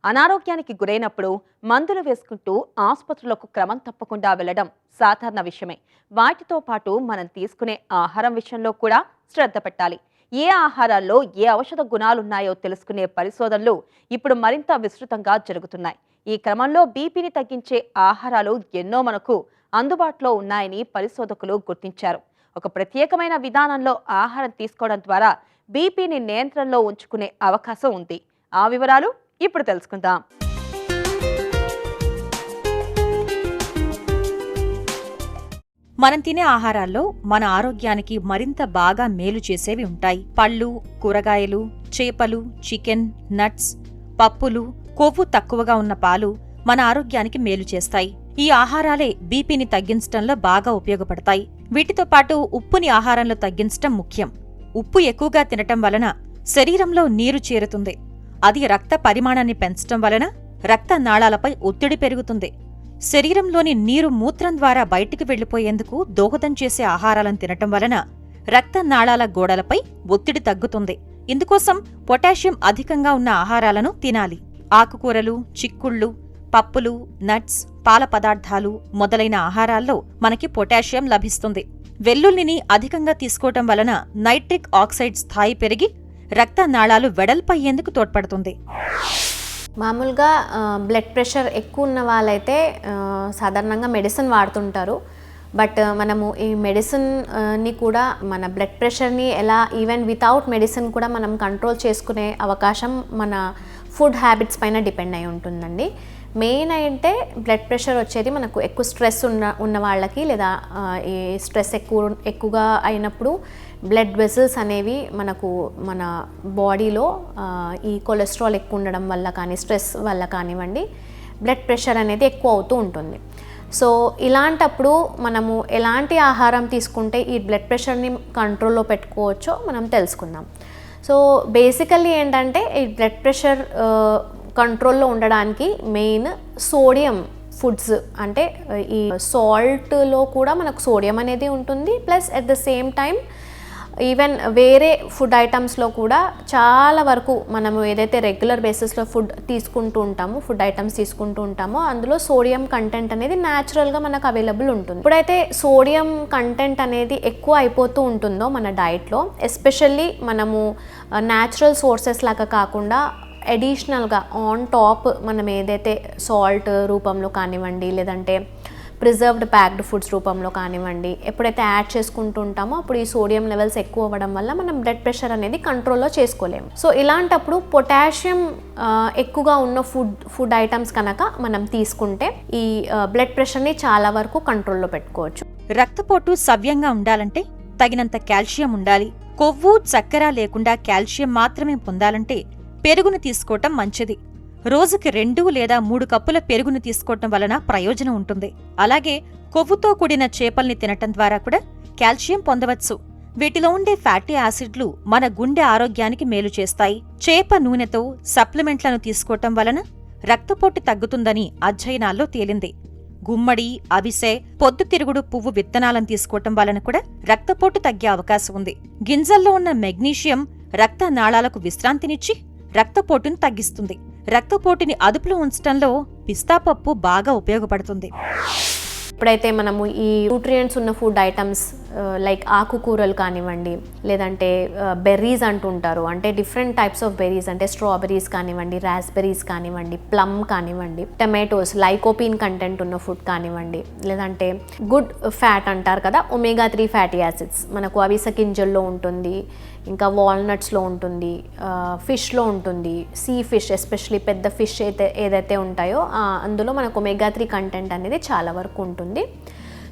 అనారోగ్యానికి గురైనప్పుడు మందులు వేసుకుంటూ ఆసుపత్రులకు క్రమం తప్పకుండా వెళ్లడం సాధారణ విషయమే. వాటితో పాటు మనం తీసుకునే ఆహారం విషయంలో కూడా శ్రద్ధ పెట్టాలి. ఏ ఆహారాల్లో ఏ ఔషధ గుణాలున్నాయో తెలుసుకునే పరిశోధనలు ఇప్పుడు మరింత విస్తృతంగా జరుగుతున్నాయి. ఈ క్రమంలో బీపీని తగ్గించే ఆహారాలు ఎన్నో మనకు అందుబాటులో ఉన్నాయని పరిశోధకులు గుర్తించారు. ఒక ప్రత్యేకమైన విధానంలో ఆహారం తీసుకోవడం ద్వారా బీపీని నియంత్రణలో ఉంచుకునే అవకాశం ఉంది. ఆ వివరాలు ఇప్పుడు తెలుసుకుందాం. మనం తినే ఆహారాల్లో మన ఆరోగ్యానికి మరింత బాగా మేలు చేసేవి ఉంటాయి. పళ్ళు, కూరగాయలు, చేపలు, చికెన్, నట్స్, పప్పులు, కొవ్వు తక్కువగా ఉన్న పాలు మన ఆరోగ్యానికి మేలు చేస్తాయి. ఈ ఆహారాలే బీపీని తగ్గించడంలో బాగా ఉపయోగపడతాయి. వీటితో పాటు ఉప్పుని ఆహారంలో తగ్గించటం ముఖ్యం. ఉప్పు ఎక్కువగా తినటం వలన శరీరంలో నీరు చేరుతుంది. అది రక్త పరిమాణాన్ని పెంచటం వలన రక్త నాళాలపై ఒత్తిడి పెరుగుతుంది. శరీరంలోని నీరు మూత్రం ద్వారా బయటికి వెళ్లిపోయేందుకు దోహదం చేసే ఆహారాలను తినటం వలన రక్త నాళాల గోడలపై ఒత్తిడి తగ్గుతుంది. ఇందుకోసం పొటాషియం అధికంగా ఉన్న ఆహారాలను తినాలి. ఆకుకూరలు, చిక్కుళ్ళు, పప్పులు, నట్స్, పాల పదార్థాలు మొదలైన ఆహారాల్లో మనకి పొటాషియం లభిస్తుంది. వెల్లుల్లిని అధికంగా తీసుకోవటం వలన నైట్రిక్ ఆక్సైడ్ స్థాయి పెరిగి రక్త నాళాలు వెడల్పయ్యేందుకు తోడ్పడుతుంది. మామూలుగా బ్లడ్ ప్రెషర్ ఎక్కువ ఉన్న వాళ్ళైతే సాధారణంగా మెడిసిన్ వాడుతుంటారు. బట్ మనము ఈ మెడిసిన్ని కూడా మన బ్లడ్ ప్రెషర్ని ఎలా ఈవెన్ వితౌట్ మెడిసిన్ కూడా మనం కంట్రోల్ చేసుకునే అవకాశం మన ఫుడ్ హ్యాబిట్స్ పైన డిపెండ్ అయి ఉంటుందండి. మెయిన్ అయితే బ్లడ్ ప్రెషర్ వచ్చేది మనకు ఎక్కువ స్ట్రెస్ ఉన్న వాళ్ళకి, లేదా ఈ స్ట్రెస్ ఎక్కువగా అయినప్పుడు బ్లడ్ వెసల్స్ అనేవి మనకు మన బాడీలో ఈ కొలెస్ట్రాల్ ఎక్కువ ఉండడం వల్ల కానీ, స్ట్రెస్ వల్ల కానివ్వండి, బ్లడ్ ప్రెషర్ అనేది ఎక్కువ అవుతూ ఉంటుంది. సో ఇలాంటప్పుడు మనము ఎలాంటి ఆహారం తీసుకుంటే ఈ బ్లడ్ ప్రెషర్ని కంట్రోల్లో పెట్టుకోవచ్చో మనం తెలుసుకుందాం. సో బేసికల్లీ ఏంటంటే ఈ బ్లడ్ ప్రెషర్ కంట్రోల్లో ఉండడానికి మెయిన్ సోడియం ఫుడ్స్, అంటే ఈ సాల్ట్లో కూడా మనకు సోడియం అనేది ఉంటుంది. Plus at the same time even వేరే ఫుడ్ ఐటమ్స్లో కూడా చాలా వరకు మనము ఏదైతే రెగ్యులర్ బేసిస్లో ఫుడ్ ఐటమ్స్ తీసుకుంటూ ఉంటామో అందులో సోడియం కంటెంట్ అనేది న్యాచురల్గా మనకు అవైలబుల్ ఉంటుంది. ఇప్పుడైతే సోడియం కంటెంట్ అనేది ఎక్కువ అయిపోతూ ఉంటుందో మన డైట్లో, ఎస్పెషల్లీ మనము న్యాచురల్ సోర్సెస్ లాగా కాకుండా అడిషనల్గా ఆన్ టాప్ మనం ఏదైతే సాల్ట్ రూపంలో కానివ్వండి, లేదంటే ప్రిజర్వ్డ్ ప్యాక్డ్ ఫుడ్స్ రూపంలో కానివ్వండి, ఎప్పుడైతే యాడ్ చేసుకుంటూ ఉంటామో అప్పుడు ఈ సోడియం లెవెల్స్ ఎక్కువ అవ్వడం వల్ల మనం బ్లడ్ ప్రెషర్ అనేది కంట్రోల్లో చేసుకోలేము. సో ఇలాంటప్పుడు పొటాషియం ఎక్కువగా ఉన్న ఫుడ్ ఐటమ్స్ కనుక మనం తీసుకుంటే ఈ బ్లడ్ ప్రెషర్ని చాలా వరకు కంట్రోల్లో పెట్టుకోవచ్చు. రక్తపోటు సవ్యంగా ఉండాలంటే తగినంత కాల్షియం ఉండాలి. కొవ్వు, చక్కెర లేకుండా కాల్షియం మాత్రమే పొందాలంటే పెరుగును తీసుకోవటం మంచిది. రోజుకి 2 లేదా 3 కప్పుల పెరుగును తీసుకోవటం వలన ప్రయోజనం ఉంటుంది. అలాగే కొవ్వుతో కూడిన చేపల్ని తినటం ద్వారా కూడా కాల్షియం పొందవచ్చు. వీటిలో ఉండే ఫ్యాటీ యాసిడ్లు మన గుండె ఆరోగ్యానికి మేలు చేస్తాయి. చేప నూనెతో సప్లిమెంట్లను తీసుకోవటం వలన రక్తపోటు తగ్గుతుందని అధ్యయనాల్లో తేలింది. గుమ్మడి, అవిసె, పొద్దుతిరుగుడు పువ్వు విత్తనాలను తీసుకోవటం వలన కూడా రక్తపోటు తగ్గే అవకాశం ఉంది. గింజల్లో ఉన్న మెగ్నీషియం రక్త నాళాలకు విశ్రాంతినిచ్చి రక్తపోటును తగ్గిస్తుంది. రక్తపోటుని అదుపులో ఉంచటంలో పిస్తా పప్పు బాగా ఉపయోగపడుతుంది. ఇప్పుడైతే మనము ఈ న్యూట్రియంట్స్ ఉన్న ఫుడ్ ఐటమ్స్ లైక్ ఆకుకూరలు కానివ్వండి, లేదంటే బెర్రీస్ అంటుంటారు, అంటే డిఫరెంట్ టైప్స్ ఆఫ్ బెర్రీస్, అంటే స్ట్రాబెర్రీస్ కానివ్వండి, రాస్బెర్రీస్ కానివ్వండి, ప్లమ్ కానివ్వండి, టమాటోస్, లైకోపీన్ కంటెంట్ ఉన్న ఫుడ్ కానివ్వండి, లేదంటే గుడ్ ఫ్యాట్ అంటారు కదా, ఒమేగా 3 ఫ్యాటీ యాసిడ్స్ మనకు అవిసె గింజల్లో ఉంటుంది, ఇంకా వాల్నట్స్లో ఉంటుంది, ఫిష్లో ఉంటుంది, సీ ఫిష్ ఎస్పెషలీ పెద్ద ఫిష్ ఏదైతే ఉంటాయో అందులో మనకు ఒమేగా 3 కంటెంట్ అనేది చాలా వరకు ఉంటుంది.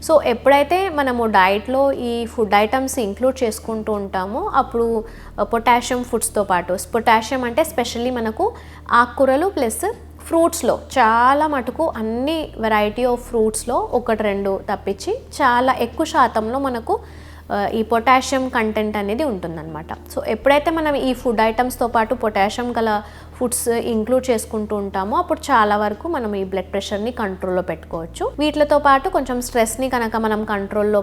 సో ఎప్పుడైతే మనము డైట్లో ఈ ఫుడ్ ఐటమ్స్ ఇంక్లూడ్ చేసుకుంటూ ఉంటామో అప్పుడు పొటాషియం ఫుడ్స్తో పాటు, పొటాషియం అంటే స్పెషల్లీ మనకు ఆకుకూరలు ప్లస్ ఫ్రూట్స్లో చాలా మటుకు అన్ని వెరైటీ ఆఫ్ ఫ్రూట్స్లో 1-2 తప్పించి చాలా ఎక్కువ శాతంలో మనకు ఈ పొటాషియం కంటెంట్ అనేది ఉంటుందన్నమాట. సో ఎప్పుడైతే మనం ఈ ఫుడ్ ఐటమ్స్తో పాటు పొటాషియం గల ఫుడ్స్ ఇంక్లూడ్ చేసుకుంటూ ఉంటామో అప్పుడు చాలా వరకు మనం ఈ బ్లడ్ ప్రెషర్ని కంట్రోల్లో పెట్టుకోవచ్చు. వీటితో పాటు కొంచెం స్ట్రెస్ని కనుక మనం కంట్రోల్లో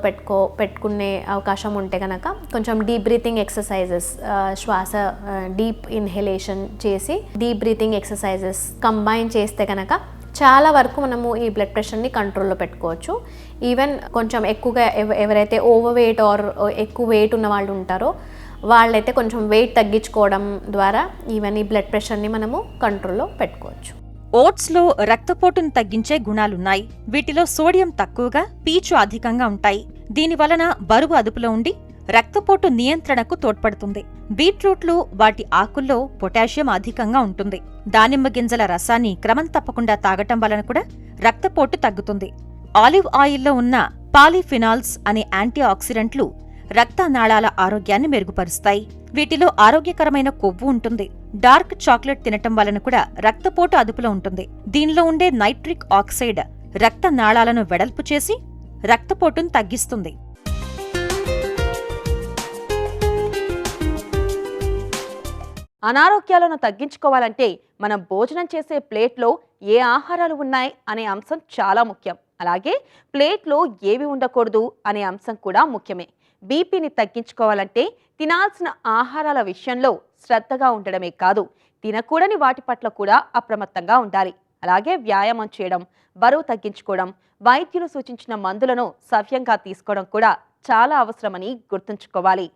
పెట్టుకునే అవకాశం ఉంటే కనుక కొంచెం డీప్ బ్రీతింగ్ ఎక్సర్సైజెస్, శ్వాస డీప్ ఇన్హలేషన్ చేసి డీప్ బ్రీతింగ్ ఎక్సర్సైజెస్ కంబైన్ చేస్తే కనుక చాలా వరకు మనము ఈ బ్లడ్ ప్రెషర్ని కంట్రోల్లో పెట్టుకోవచ్చు. ఈవెన్ కొంచెం ఎక్కువగా ఎవరైతే ఓవర్ వెయిట్ ఆర్ ఎక్కువ వెయిట్ ఉన్న వాళ్ళు ఉంటారో వాళ్ళైతే కొంచెం వెయిట్ తగ్గించుకోవడం ద్వారా ఈవెన్ ఈ బ్లడ్ ప్రెషర్ని మనము కంట్రోల్లో పెట్టుకోవచ్చు. ఓట్స్లో రక్తపోటును తగ్గించే గుణాలున్నాయి. వీటిలో సోడియం తక్కువగా, పీచు అధికంగా ఉంటాయి. దీని వలన బరువు అదుపులో ఉండి రక్తపోటు నియంత్రణకు తోడ్పడుతుంది. బీట్రూట్లు వాటి ఆకుల్లో పొటాషియం అధికంగా ఉంటుంది. దానిమ్మ గింజల రసాన్ని క్రమం తప్పకుండా తాగటం వలన కూడా రక్తపోటు తగ్గుతుంది. ఆలివ్ ఆయిల్లో ఉన్న పాలిఫినాల్స్ అనే యాంటీ ఆక్సిడెంట్లు రక్తనాళాల ఆరోగ్యాన్ని మెరుగుపరుస్తాయి. వీటిలో ఆరోగ్యకరమైన కొవ్వు ఉంటుంది. డార్క్ చాక్లెట్ తినటం వలన కూడా రక్తపోటు అదుపులో ఉంటుంది. దీనిలో ఉండే నైట్రిక్ ఆక్సైడ్ రక్తనాళాలను వెడల్పు చేసి రక్తపోటును తగ్గిస్తుంది. అనారోగ్యాలను తగ్గించుకోవాలంటే మనం భోజనం చేసే ప్లేట్లో ఏ ఆహారాలు ఉన్నాయి అనే అంశం చాలా ముఖ్యం. అలాగే ప్లేట్లో ఏవి ఉండకూడదు అనే అంశం కూడా ముఖ్యమే. బీపీని తగ్గించుకోవాలంటే తినాల్సిన ఆహారాల విషయంలో శ్రద్ధగా ఉండడమే కాదు, తినకూడని వాటి పట్ల కూడా అప్రమత్తంగా ఉండాలి. అలాగే వ్యాయామం చేయడం, బరువు తగ్గించుకోవడం, వైద్యులు సూచించిన మందులను సవ్యంగా తీసుకోవడం కూడా చాలా అవసరమని గుర్తుంచుకోవాలి.